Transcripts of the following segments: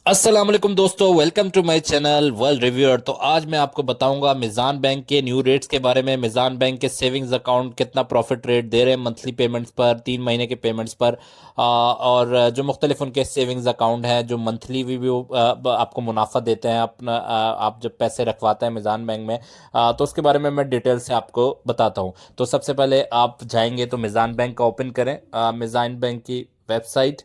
अस्सलाम वालेकुम दोस्तों, welcome to my channel world reviewer. तो आज मैं आपको बताऊंगा मिज़ान बैंक के न्यू रेट्स के बारे में। मिज़ान बैंक के सेविंग्स अकाउंट कितना प्रॉफिट रेट दे रहे हैं मंथली पेमेंट्स पर, 3 महीने के पेमेंट्स पर। और जो मुख्तलिफ उनके सेविंग्स अकाउंट हैं जो मंथली भी आपको मुनाफा देते हैं अपना, आप जब पैसे रखवाते हैं मिज़ान बैंक में। तो उसके बारे में मैं डिटेल से आपको बताता हूँ। तो सबसे पहले आप जाएंगे तो मिज़ान बैंक का ओपन करें, मिज़ान बैंक की वेबसाइट।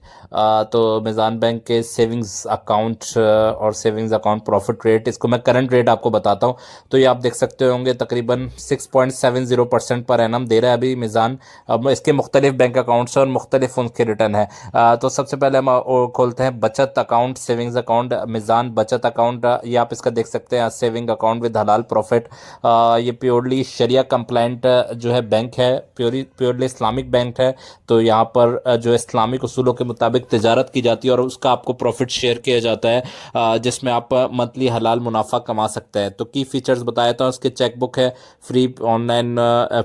तो मिज़ान बैंक के सेविंग्स अकाउंट और सेविंग्स अकाउंट प्रॉफिट रेट, इसको मैं करंट रेट आपको बताता हूँ। तो ये आप देख सकते होंगे तकरीबन 6.70% पर एनम दे रहा है अभी मिज़ान। अब इसके मुख्तलिफ बैंक अकाउंट्स और मुख्तलिफ उनके रिटर्न है। तो सबसे पहले हम खोलते हैं बचत अकाउंट, सेविंग्स अकाउंट, मिज़ान बचत अकाउंट। ये आप इसका देख सकते हैं, सेविंग अकाउंट विद हलाल प्रॉफिट। ये प्योरली शरिया कंप्लाइंट जो है बैंक है, प्योरली इस्लामिक बैंक है। तो यहाँ पर जो इस्लामिक उसूलों के मुताबिक तिजारत की जाती है और उसका आपको प्रॉफिट शेयर किया जाता है, जिसमें आप मंथली हलाल मुनाफा कमा सकते हैं। तो की फीचर्स बताया था, उसके चेकबुक है, फ्री ऑनलाइन,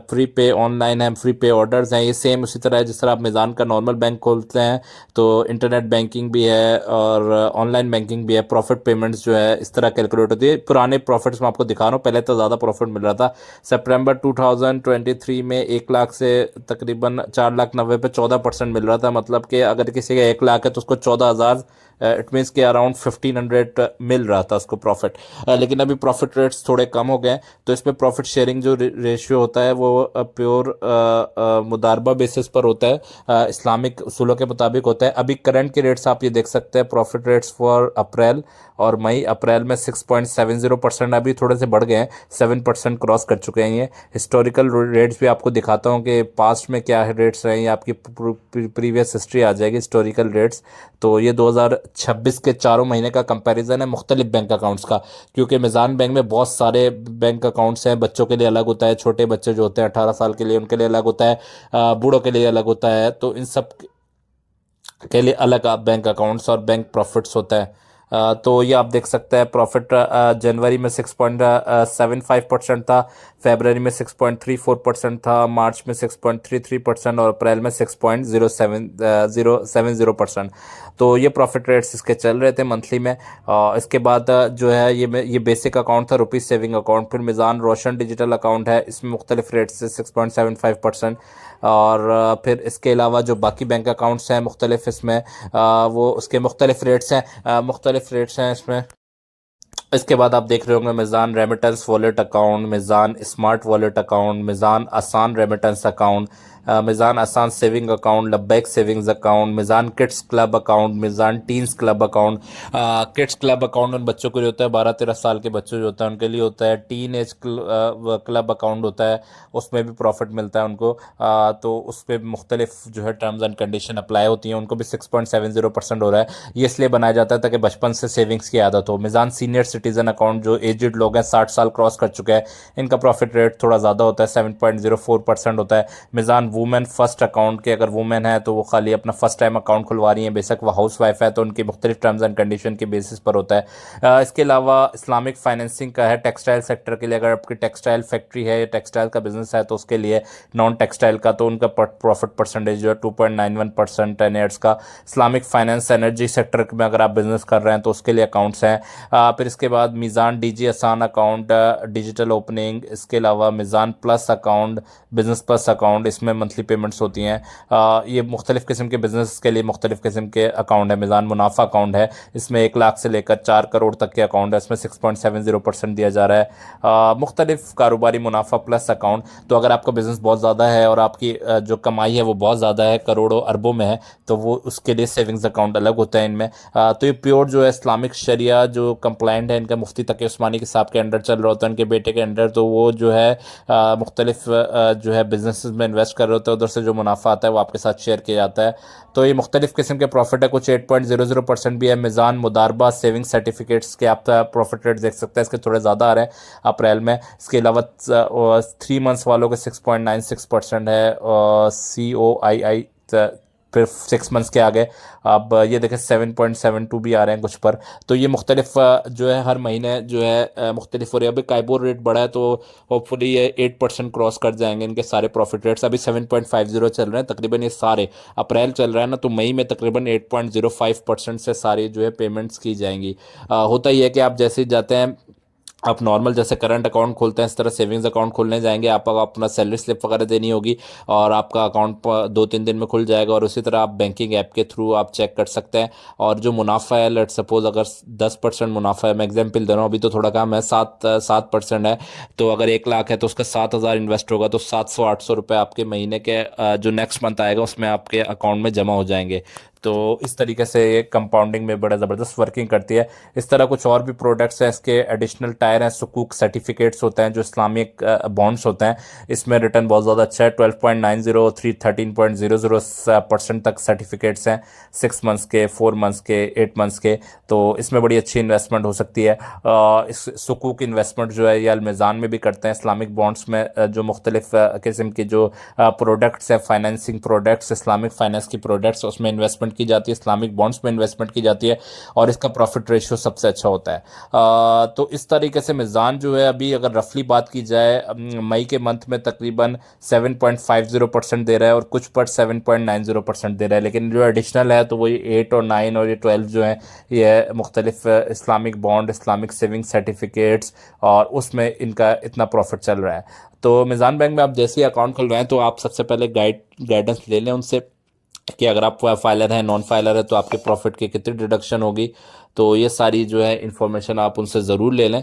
फ्री पे ऑनलाइन है, फ्री पे ऑर्डर्स हैं। ये सेम उसी तरह है जिस तरह आप मिज़ान का नॉर्मल बैंक खोलते हैं। तो इंटरनेट बैंकिंग भी है और ऑनलाइन बैंकिंग भी है। प्रॉफिट पेमेंट्स जो है इस तरह कैलकुलेट होती है। पुराने प्रॉफिट्स मैं आपको दिखा रहा हूँ, पहले तो ज़्यादा प्रॉफिट मिल रहा था। सितंबर 2023 में 1 लाख से तकरीबन 4,90,000 पे 14% मिल रहा था। मतलब कि अगर किसी का 1 लाख है तो उसको 14,000, इट मीन्स के अराउंड 1500 मिल रहा था उसको प्रॉफिट। लेकिन अभी प्रॉफिट रेट्स थोड़े कम हो गए हैं। तो इसमें प्रॉफिट शेयरिंग जो रेशियो होता है वो प्योर मुदारबा बेसिस पर होता है, इस्लामिक उसूलों के मुताबिक होता है। अभी करंट के रेट्स आप ये देख सकते हैं, प्रॉफिट रेट्स फॉर अप्रैल और मई। अप्रैल में 6.70%, अभी थोड़े से बढ़ गए हैं, 7% क्रॉस कर चुके हैं ये। हिस्टोरिकल रेट्स भी आपको दिखाता हूँ कि पास्ट में क्या रेट्स रहे हैं। ये आपकी प्रीवियस हिस्ट्री आ जाएगी, हिस्टोरिकल रेट्स। तो ये 2026 के चारों महीने का कंपैरिजन है मुख्तलिफ बैंक अकाउंट्स का, क्योंकि मिज़ान बैंक में बहुत सारे बैंक अकाउंट्स हैं। बच्चों के लिए अलग होता है, छोटे बच्चे जो होते हैं 18 साल के लिए उनके लिए अलग होता है, बूढ़ों के लिए अलग होता है। तो इन सब के लिए अलग आप बैंक अकाउंट्स और बैंक प्रॉफिट्स होता है। तो ये आप देख सकते हैं प्रॉफिट जनवरी में 6.75% था, फरवरी में 6.34% था, मार्च में 6.33% और अप्रैल में 6.07%। तो ये प्रॉफिट रेट्स इसके चल रहे थे मंथली में। इसके बाद जो है ये बेसिक अकाउंट था, रुपीज़ सेविंग अकाउंट। फिर मिज़ान रोशन डिजिटल अकाउंट है, इसमें मुख्तलिफ रेट्स से 6.75%। और फिर इसके अलावा जो बाकी बैंक अकाउंट्स हैं मुख्तलिफ, इसमें वो उसके मुख्तलिफ रेट्स हैं, मुख्तलिफ रेट्स हैं इसमें। इसके बाद आप देख रहे होंगे Meezan remittance wallet account, Meezan smart wallet account, Meezan Asaan remittance account, Meezan Asaan saving account, Labbaik savings account, Meezan kids club account, Meezan teens club account. Kids club account उन बच्चों के लिए होता है, 12-13 साल के बच्चे जो होते हैं उनके लिए होता है। टीन एज क्लब अकाउंट होता है, उसमें भी प्रॉफिट मिलता है उनको। तो उस पर मुख्तलिफ जो है टर्म्स एंड कंडीशन अप्लाई होती हैं, उनको भी 6.70% हो रहा है। ये इसलिए बनाया जाता है ताकि बचपन से सेविंग्स की आदत हो। मिज़ान सीनियर सिटीजन अकाउंट, जो एजड लोग हैं 60 साल क्रॉस कर चुके हैं, इनका प्रॉफिट रेट थोड़ा ज़्यादा होता है, 7.04% होता है। मिज़ान वुमेन फर्स्ट अकाउंट के, अगर वुमेन है तो वो खाली अपना फर्स्ट टाइम अकाउंट खुलवा रही है, बेशक वो हाउस वाइफ है, तो उनकी मुख्तलिफ टर्म्स एंड कंडीशन के बेसिस पर होता है। इसके अलावा इस्लामिक फाइनेंसिंग का है टेक्सटाइल सेक्टर के लिए। अगर आपकी टेक्सटाइल फैक्ट्री है या टेक्सटाइल का बिजनेस है तो उसके लिए, नॉन टेक्सटाइल का, तो उनका प्रॉफिट परसेंटेज जो है 2.91% है नेट्स का। इस्लामिक फाइनेंस एनर्जी सेक्टर में अगर आप बिजनेस कर रहे हैं तो उसके लिए अकाउंट्स हैं। फिर इसके बाद मिज़ान डीजी आसान अकाउंट, डिजिटल ओपनिंग। इसके अलावा Meezan plus account, business plus account, इसमें मंथली पेमेंट्स होती हैं। ये मुख्तलिफ किस्म के बिजनेस के लिए मुख्तलिफ किस्म के अकाउंट है। मिज़ान मुनाफा अकाउंट है, इसमें 1 लाख से लेकर 4 करोड़ तक के अकाउंट है, इसमें 6.70% दिया जा रहा है। मुख्तलिफ कारोबारी मुनाफा प्लस अकाउंट। तो अगर आपका बिजनेस बहुत ज़्यादा है और आपकी जो कमाई है वो बहुत ज़्यादा है, करोड़ों अरबों में है, तो वो उसके लिए सेविंग्स अकाउंट अलग होता है इनमें। तो ये प्योर जो है इस्लामिक शरिया जो कंप्लाइंट है, इनका मुफ्ती तकी उस्मानी के साहब के अंडर चल रहा होता है, इनके बेटे के अंडर। तो वो जो है मुख्तलिफ जो है बिजनेस में इन्वेस्ट कर रहे होते हैं, उधर से जो मुनाफा आता है वो आपके साथ शेयर किया जाता है। तो ये मुख्तलिफ किस्म के प्रॉफिट है, कुछ 8.00% भी है। मिज़ान मुदारबा सेविंग सर्टिफिकेट्स के आप प्रॉफिट रेट देख सकते हैं, इसके थोड़े ज़्यादा आ रहे हैं अप्रैल में। इसके अलावा 3 मंथ्स वालों के 6.96% है। COII फिर 6 मंथ्स के आ गए, अब ये देखें 7.72 भी आ रहे हैं कुछ पर। तो ये मुख्तलिफ जो है हर महीने जो है मुख्तलिफ हो रही है। अभी काइबोर रेट बढ़ा है तो होपफुली ये 8% क्रॉस कर जाएंगे इनके सारे प्रॉफिट रेट्स। अभी 7.50 चल रहे हैं तकरीबन ये सारे। अप्रैल चल रहा है ना, तो मई में तकरीबन 8.05% से सारी जो है पेमेंट्स की जाएंगी। होता ही है कि आप जैसे ही जाते हैं, आप नॉर्मल जैसे करंट अकाउंट खोलते हैं इस तरह सेविंग्स अकाउंट खोलने जाएंगे, आपको अपना सैलरी स्लिप वगैरह देनी होगी और आपका अकाउंट 2-3 दिन में खुल जाएगा। और उसी तरह आप बैंकिंग ऐप के थ्रू आप चेक कर सकते हैं। और जो मुनाफा है, लेट सपोज अगर 10% मुनाफा है, मैं एग्जाम्पल दे रहा हूँ, अभी तो थोड़ा कम है, 7% है। तो अगर 1 लाख है तो उसका 7,000 इन्वेस्ट होगा, तो 700-800 रुपये आपके महीने के जो नेक्स्ट मंथ आएगा उसमें आपके अकाउंट में जमा हो जाएंगे। तो इस तरीके से ये कंपाउंडिंग में बड़ा ज़बरदस्त वर्किंग करती है। इस तरह कुछ और भी प्रोडक्ट्स हैं इसके, एडिशनल टायर हैं, सुकूक सर्टिफिकेट्स होते हैं जो इस्लामिक बॉन्ड्स होते हैं, इसमें रिटर्न बहुत ज़्यादा अच्छा है। 12.90 13.00% तक सर्टिफिकेट्स हैं, 6 मंथ्स के, 4 मंथ्स के, 8 मंथ्स के। तो इसमें बड़ी अच्छी इन्वेस्टमेंट हो सकती है। इस सुकूक इन्वेस्टमेंट जो है ये अलमेज़ान में भी करते हैं। इस्लामिक बॉन्ड्स में जो मुख्तलिफ किस्म की जो प्रोडक्ट्स हैं, फाइनेंसिंग प्रोडक्ट्स, इस्लामिक फाइनेंस की प्रोडक्ट्स, उसमें इन्वेस्टमेंट की जाती है, इस्लामिक बॉन्ड्स में इन्वेस्टमेंट की जाती है और इसका प्रॉफिट रेशियो सबसे अच्छा होता है। तो इस तरीके से मिज़ान जो है अभी अगर रफली बात की जाए, मई के मंथ में तकरीबन 7.50% दे रहा है और कुछ पर 7.90% दे रहा है। लेकिन जो एडिशनल है तो वही 8 और 9 और ये 12 जो है ये मुख्तलिफ Islamic bond, Islamic saving certificates, और उसमें इनका इतना प्रॉफिट चल रहा है। तो मिज़ान बैंक में आप जैसे ही अकाउंट खुलवाएं तो आप सबसे पहले गाइडेंस ले लें उनसे कि अगर आप फाइलर हैं, नॉन फाइलर है, तो आपके प्रॉफिट की कितनी डिडक्शन होगी। तो ये सारी जो है इन्फॉर्मेशन आप उनसे ज़रूर ले लें।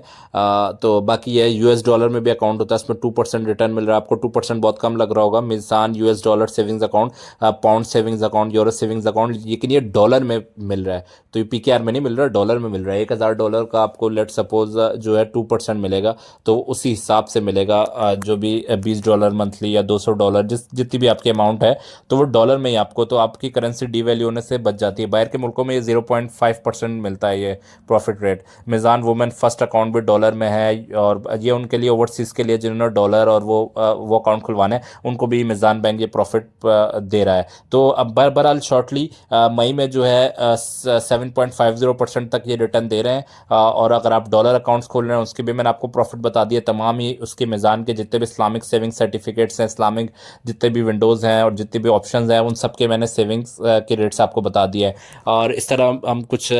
तो बाकी ये यूएस डॉलर में भी अकाउंट होता है, इसमें 2% रिटर्न मिल रहा है आपको। 2% बहुत कम लग रहा होगा। Meezan US dollar savings account, pound savings account, euro savings account, लेकिन ये डॉलर में मिल रहा है। तो ये पीकेआर में नहीं मिल रहा, डॉलर में मिल रहा है। $1,000 का आपको लेट सपोज जो है 2% मिलेगा, तो उसी हिसाब से मिलेगा जो भी $20 मंथली या $200 जितनी भी आपकी अमाउंट है, तो वो डॉलर में ही आपको, तो आपकी करेंसी डीवैल्यू होने से बच जाती है। बाहर के मुल्कों में ये 0.5% मिलता है ये profit rate. Meezan women first account भी डॉलर में है, और ये उनके लिए ओवरसीज़ के लिए जिन्होंने डॉलर और वो अकाउंट खुलवाने हैं उनको भी मिज़ान बैंक ये प्रॉफिट दे रहा है। तो अब बहरहाल शॉर्टली मई में जो है 7.50% तक ये रिटर्न दे रहे हैं। और अगर आप डॉलर अकाउंट्स खोल रहे हैं उसके भी मैंने आपको प्रॉफिट बता दिए। तमाम ही उसके मिज़ान के जितने भी इस्लामिक सेविंग सर्टिफिकेट्स हैं, इस्लामिक जितने भी विंडोज़ हैं और जितने भी ऑप्शंस हैं, उन सब के मैंने सेविंग्स के रेट्स आपको बता दिया है। और इस तरह हम कुछ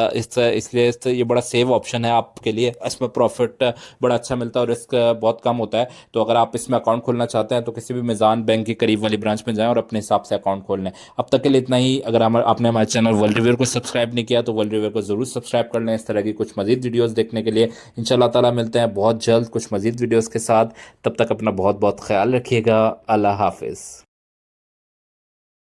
इसलिए ये बड़ा सेव ऑप्शन है आपके लिए। इसमें प्रॉफिट बड़ा अच्छा मिलता है और रिस्क बहुत कम होता है। तो अगर आप इसमें अकाउंट खोलना चाहते हैं तो किसी भी मिज़ान बैंक की करीब वाली ब्रांच में जाएं और अपने हिसाब से अकाउंट खोल लें। अब तक के लिए इतना ही। अगर आपने हमारे चैनल वर्ल्ड रिव्यूअर को सब्सक्राइब नहीं किया तो वर्ल्ड रिव्यूअर को ज़रूर सब्सक्राइब कर लें इस तरह की कुछ मज़ीद वीडियोज़ देखने के लिए। इंशाल्लाह ताला मिलते हैं बहुत जल्द कुछ मज़ीद वीडियोज़ के साथ। तब तक अपना बहुत बहुत ख्याल रखिएगा। अल्लाह हाफिज़।